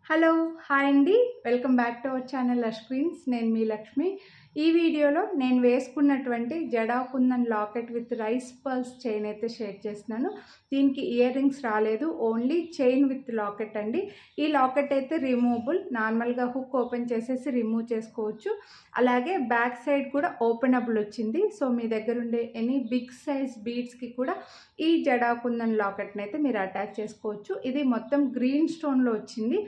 Hello hi అండి, welcome back to our channel lush queens. నేను మీ లక్ష్మి. ఈ వీడియోలో నేను వేసుకున్నటువంటి jada kundan locket with rice pearls chain అయితే షేర్ చేస్తున్నాను. దీనికి ఇయర్ రింగ్స్ రాలేదు, ఓన్లీ చైన్ విత్ లాకెట్ అండి. ఈ లాకెట్ అయితే రిమూవబుల్, నార్మల్గా హుక్ ఓపెన్ చేసేసి రిమూవ్ చేసుకోవచ్చు. అలాగే బ్యాక్ సైడ్ కూడా ఓపెనబుల్ వచ్చింది. సో మీ దగ్గర ఉండే ఎనీ బిగ్ సైజ్ బీడ్స్కి కూడా ఈ జడా కుందన్ లాకెట్ని అయితే మీరు అటాచ్ చేసుకోవచ్చు. ఇది మొత్తం గ్రీన్ స్టోన్లో వచ్చింది.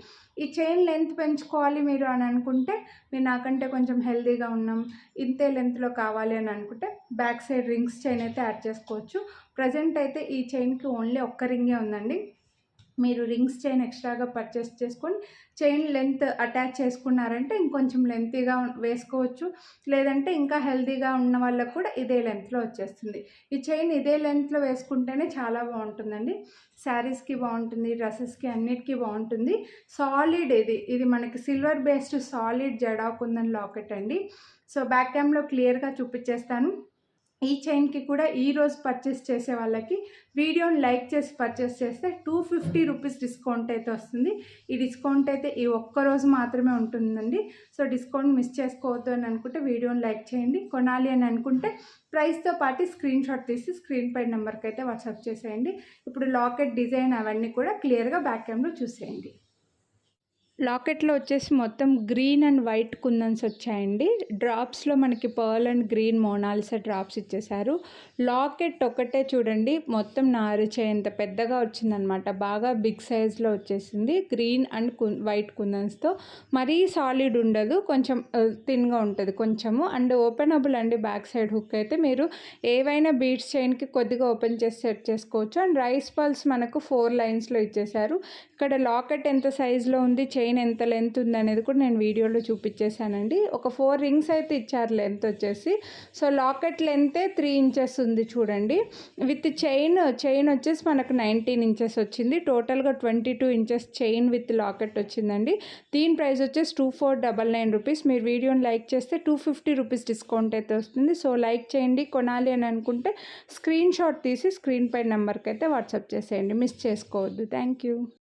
ఈ చైన్ లెంత్ పెంచుకోవాలి మీరు అని అనుకుంటే, మీరు నాకంటే కొంచెం హెల్దీగా ఉన్నాం, ఇంతే లెంత్లో కావాలి అని అనుకుంటే బ్యాక్ సైడ్ రింగ్స్ చైన్ అయితే యాడ్ చేసుకోవచ్చు. ప్రజెంట్ అయితే ఈ చైన్కి ఓన్లీ ఒక్క రింగే ఉందండి. మీరు రింగ్స్ చైన్ ఎక్స్ట్రాగా పర్చేస్ చేసుకొని చైన్ లెంత్ అటాచ్ చేసుకున్నారంటే ఇంకొంచెం లెంతీగా వేసుకోవచ్చు. లేదంటే ఇంకా హెల్తీగా ఉన్న వాళ్ళకు కూడా ఇదే లెంత్లో వచ్చేస్తుంది. ఈ చైన్ ఇదే లెంత్లో వేసుకుంటేనే చాలా బాగుంటుందండి. శారీస్కి బాగుంటుంది, డ్రెస్సెస్కి అన్నిటికీ బాగుంటుంది. సాలిడ్ ఇది మనకి silver based solid jada kundan locket అండి. సో బ్యాక్ క్యామ్లో క్లియర్గా చూపించేస్తాను. ఈ చైన్కి కూడా ఈరోజు పర్చేస్ చేసే వాళ్ళకి వీడియోని లైక్ చేసి పర్చేస్ చేస్తే 250 రూపీస్ డిస్కౌంట్ అయితే వస్తుంది. ఈ డిస్కౌంట్ అయితే ఈ ఒక్కరోజు మాత్రమే ఉంటుందండి. సో డిస్కౌంట్ మిస్ చేసుకోవద్దు అని అనుకుంటే వీడియోని లైక్ చేయండి. కొనాలి అని అనుకుంటే ప్రైస్తో పాటు స్క్రీన్ షాట్ తీసి స్క్రీన్ పై నెంబర్కి అయితే వాట్సాప్ చేసేయండి. ఇప్పుడు లాకెట్ డిజైన్ అవన్నీ కూడా క్లియర్గా బ్యాక్ క్యామ్లో చూసేయండి. లాకెట్లో వచ్చేసి మొత్తం గ్రీన్ అండ్ వైట్ కుందన్స్ వచ్చాయండి. డ్రాప్స్లో మనకి pearl and green Mona Lisa drops ఇచ్చేసారు. లాకెట్ ఒకటే చూడండి, మొత్తం నారిచేంత పెద్దగా వచ్చిందనమాట. బాగా బిగ్ సైజ్లో వచ్చేసింది. గ్రీన్ అండ్ వైట్ కుందన్స్తో మరీ సాలిడ్ ఉండదు, కొంచెం థిన్గా ఉంటుంది కొంచెము. అండ్ ఓపెనబుల్ అండి. బ్యాక్ సైడ్ హుక్ అయితే మీరు ఏవైనా బీడ్స్ చైన్కి కొద్దిగా ఓపెన్ చేసి సెట్ చేసుకోవచ్చు. అండ్ రైస్ పర్ల్స్ మనకు 4 లైన్స్లో ఇచ్చేసారు. ఇక్కడ లాకెట్ ఎంత సైజులో ఉంది, చైన్ ఎంత లెంత్ ఉంది అనేది కూడా నేను వీడియోలో చూపించేశానండి. ఒక 4 రింగ్స్ అయితే ఇచ్చారు లెంత్ వచ్చేసి. సో లాకెట్ లెంతే 3 ఇంచెస్ ఉంది చూడండి. విత్ చైన్ వచ్చేసి మనకు 19 ఇంచెస్ వచ్చింది. టోటల్గా 22 ఇంచెస్ చైన్ విత్ లాకెట్ వచ్చిందండి. దీని ప్రైస్ వచ్చేసి 2499 రూపీస్. మీరు వీడియోని లైక్ చేస్తే 250 రూపీస్ డిస్కౌంట్ అయితే వస్తుంది. సో లైక్ చేయండి. కొనాలి అని అనుకుంటే స్క్రీన్ షాట్ తీసి స్క్రీన్ పై నెంబర్కి అయితే వాట్సాప్ చేసేయండి. మిస్ చేసుకోవద్దు. Thank you.